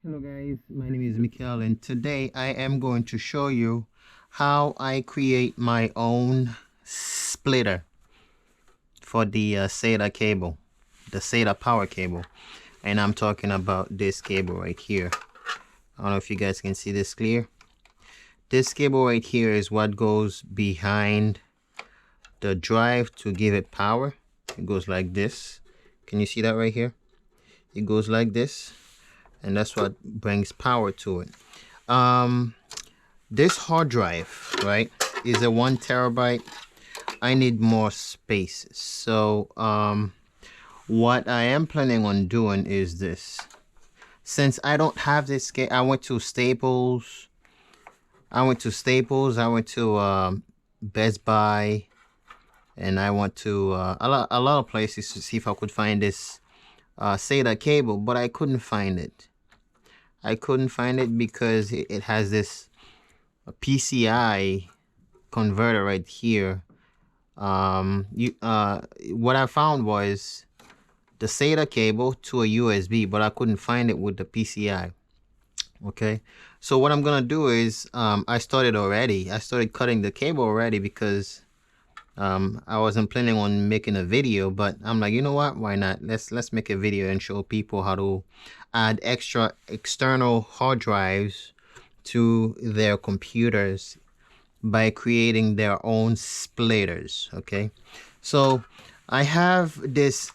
Hello guys, my name is Mikael and today I am going to show you how I create my own splitter for the SATA cable, the SATA power cable. And I'm talking about this cable right here. I don't know if you guys can see this clear. This cable right here is what goes behind the drive to give it power. It goes like this. Can you see that right here? It goes like this, and that's what brings power to it. This hard drive, right, is a 1 terabyte. I need more space. So what I am planning on doing is this. Since I don't have this, I went to Staples. I went to Best Buy, and I went to a lot of places to see if I could find this SATA cable, but I couldn't find it. I couldn't find it because it has this PCI converter right here. What I found was the SATA cable to a USB, but I couldn't find it with the PCI. Okay, so what I'm gonna do is I started cutting the cable already because I wasn't planning on making a video, but I'm like, you know what, why not? Let's make a video and show people how to add extra external hard drives to their computers by creating their own splitters. Okay, so I have this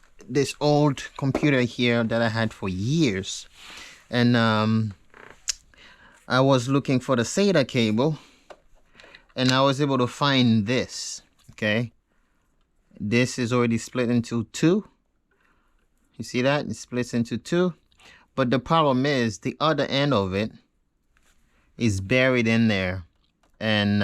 old computer here that I had for years, and I was looking for the SATA cable, and I was able to find this. Okay, this is already split into two. You see that? It splits into two, but the problem is the other end of it is buried in there, and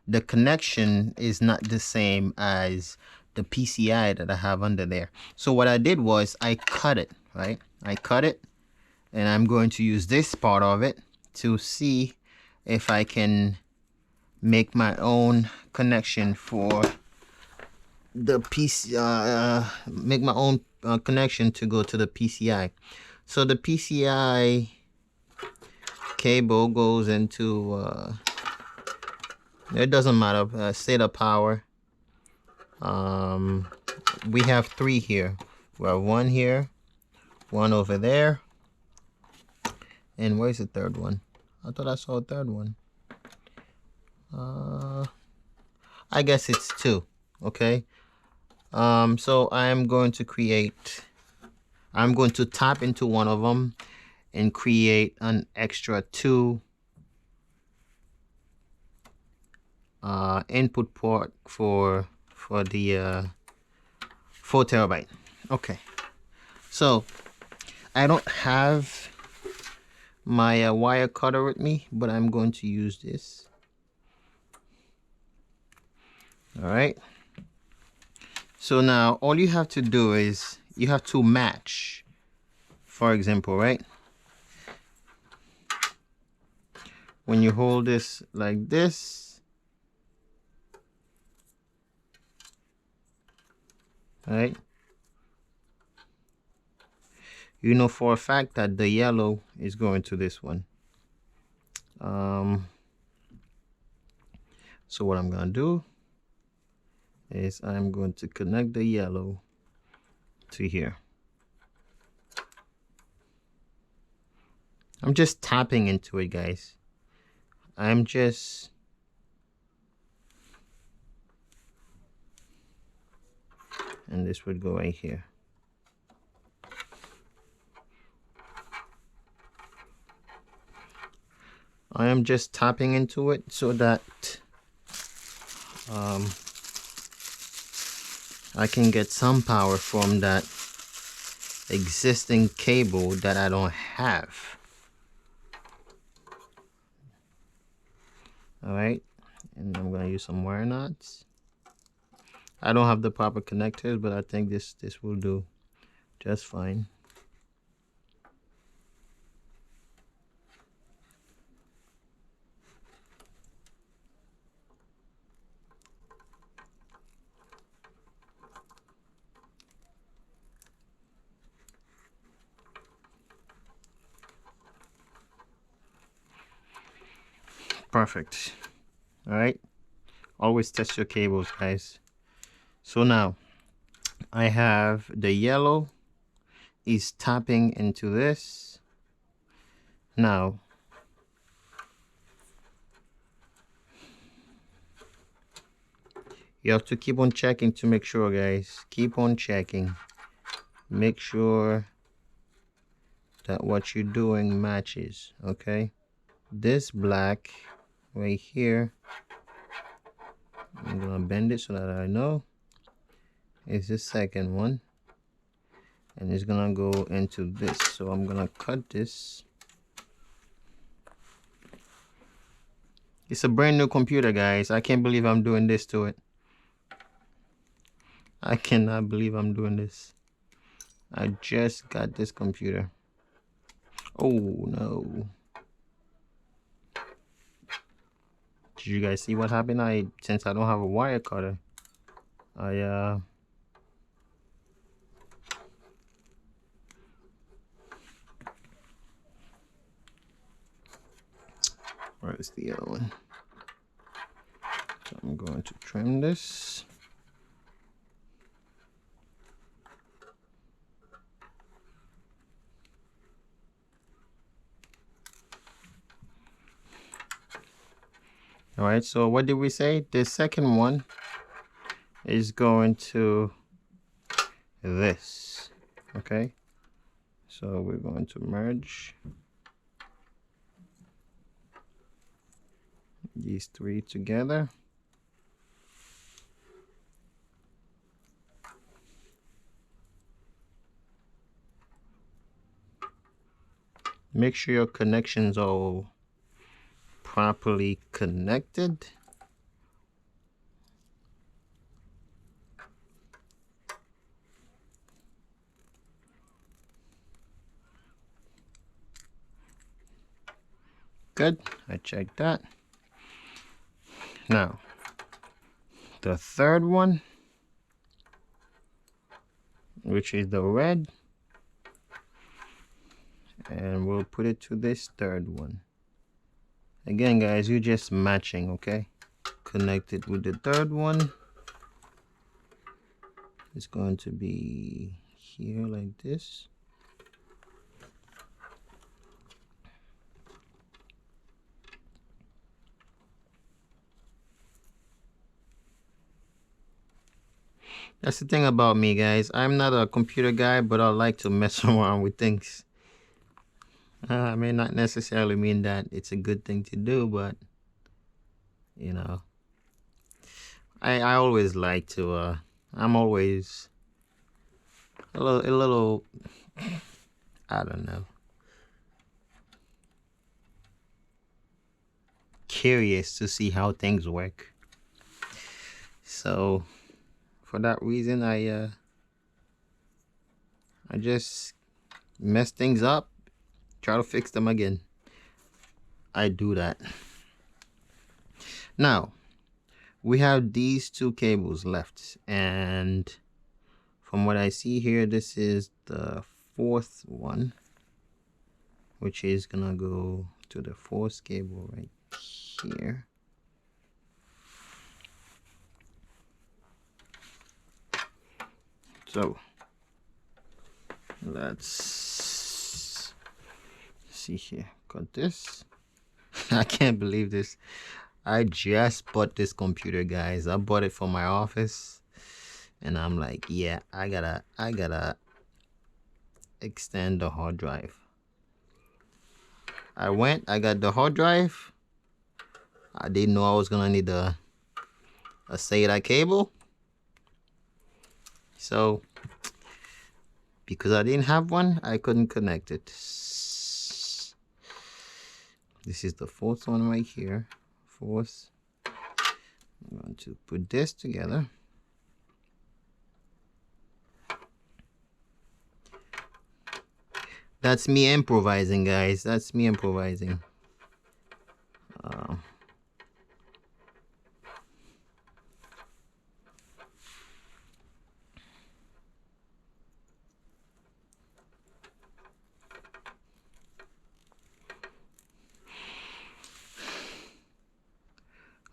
the connection is not the same as the PCI that I have under there. So what I did was I cut it, right? I cut it, and I'm going to use this part of it to see if I can make my own connection for the PC, make my own connection to go to the PCI. So the PCI cable goes into it doesn't matter, SATA power. We have three here. We have one here, one over there, and where's the third one? I thought I saw a third one. I guess it's two. Okay, so I'm going to tap into one of them and create an extra two input port for the 4 terabyte. Okay, so I don't have my wire cutter with me, but I'm going to use this. All right, so now all you have to do is you have to match. For example, right, when you hold this like this, right, you know for a fact that the yellow is going to this one. So what I'm gonna do is I'm going to connect the yellow to here. I'm just tapping into it, guys. And this would go right here. I am just tapping into it so that I can get some power from that existing cable that I don't have. All right, and I'm gonna use some wire nuts. I don't have the proper connectors, but I think this will do just fine. perfect. All right, always test your cables, guys. So now I have the yellow is tapping into this. Now you have to keep on checking to make sure, guys. Keep on checking. Make sure that what you're doing matches. Okay, this black right here, I'm gonna bend it so that I know is the second one, and it's gonna go into this. So I'm gonna cut this. It's a brand new computer, guys. I can't believe I'm doing this to it. I cannot believe I'm doing this. I just got this computer. Oh no. Did you guys see what happened? Since I don't have a wire cutter, where's the other one? So I'm going to trim this. All right, so what did we say? The second one is going to this. Okay, so we're going to merge these three together. Make sure your connections are all properly connected. Good, I checked that. Now, the third one, which is the red, and we'll put it to this third one. Again, guys, you're just matching, okay? Connect it with the third one. It's going to be here like this. That's the thing about me, guys. I'm not a computer guy, but I like to mess around with things. I may not necessarily mean that it's a good thing to do, but you know, I always like to. I'm always a little. I don't know. Curious to see how things work. So, for that reason, I just mess things up, try to fix them again. I do that. Now, we have these two cables left, and from what I see here, this is the fourth one, which is gonna go to the fourth cable right here. So let's see here. Got this. I can't believe this. I just bought this computer, guys. I bought it for my office, and I'm like, yeah, I gotta extend the hard drive. I got the hard drive. I didn't know I was gonna need a SATA cable. So because I didn't have one, I couldn't connect it. This is the fourth one right here. Fourth. I'm going to put this together. That's me improvising, guys. That's me improvising.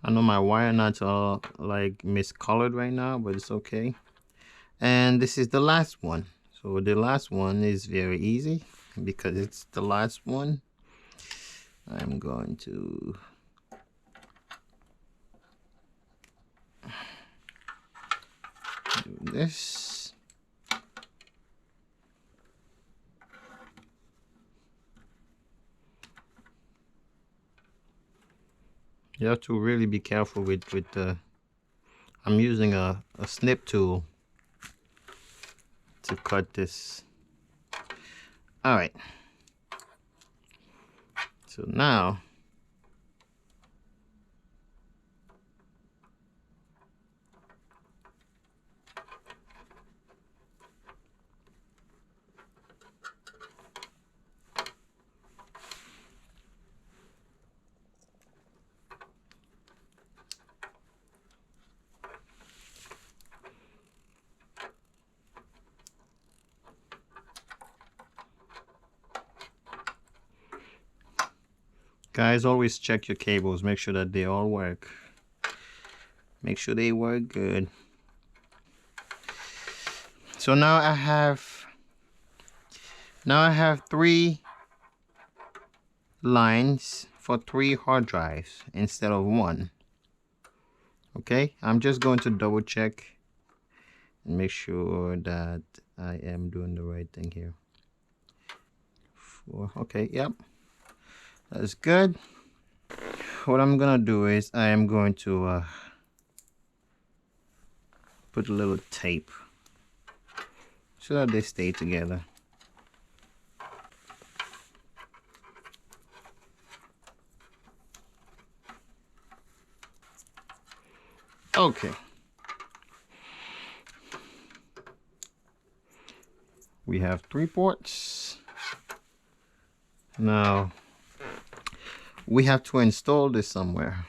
I know my wire nuts are like miscolored right now, but it's okay. And this is the last one. So the last one is very easy because it's the last one. I'm going to do this. You have to really be careful with the, I'm using a snip tool to cut this. All right. So now guys, always check your cables, make sure that they all work. Make sure they work good. So now I have 3 lines for 3 hard drives instead of 1. Okay, I'm just going to double check and make sure that I am doing the right thing here. 4, okay, yep, that's good. What I'm gonna do is I am going to put a little tape so that they stay together. Okay. We have 3 ports. Now we have to install this somewhere.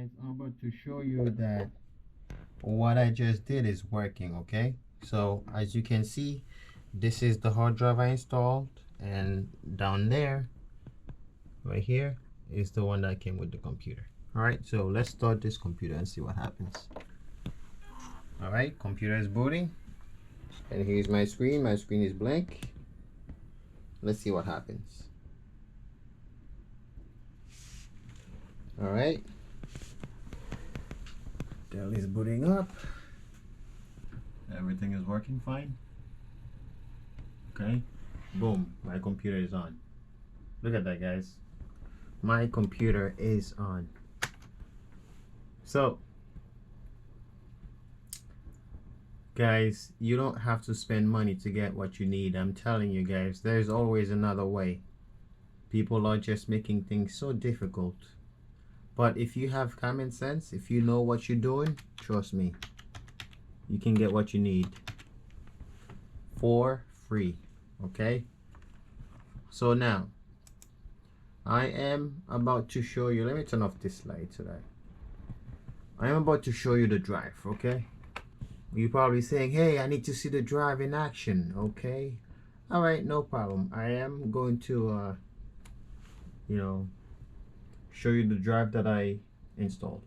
guys, I'm about to show you that what I just did is working. Okay, so as you can see, this is the hard drive I installed, and down there right here is the one that came with the computer. All right, so let's start this computer and see what happens. All right, computer is booting, and here's my screen. My screen is blank. Let's see what happens. All right, Dell is booting up. Everything is working fine. Okay, boom, my computer is on. Look at that, guys. My computer is on. So guys, you don't have to spend money to get what you need. I'm telling you guys, there's always another way. People are just making things so difficult. But if you have common sense, if you know what you're doing, trust me, you can get what you need for free. Okay, so now I am about to show you, let me turn off this light so that I am about to show you the drive. Okay, you're probably saying, hey, I need to see the drive in action. Okay, all right, no problem. I am going to show you the drive that I installed.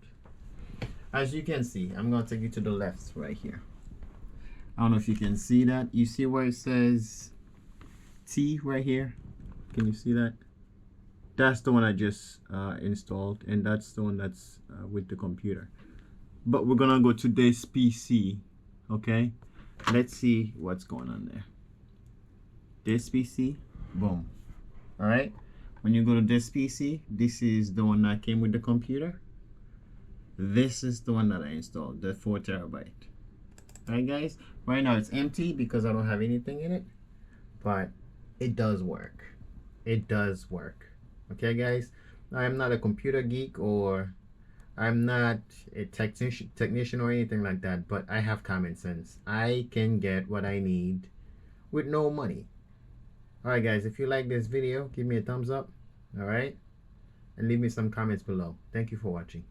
As you can see, I'm going to take you to the left right here. I don't know if you can see that. You see where it says T right here? Can you see that? That's the one I just installed, and that's the one that's with the computer. But we're gonna go to this PC. Okay, let's see what's going on there. This PC, boom. All right, when you go to this PC, this is the one that came with the computer. This is the one that I installed, the 4 terabyte. All right, guys, right now it's empty because I don't have anything in it, but it does work. It does work. Okay, guys, I'm not a computer geek, or I'm not a technician or anything like that, but I have common sense. I can get what I need with no money. All right, guys, if you like this video, give me a thumbs up. All right, and leave me some comments below. Thank you for watching.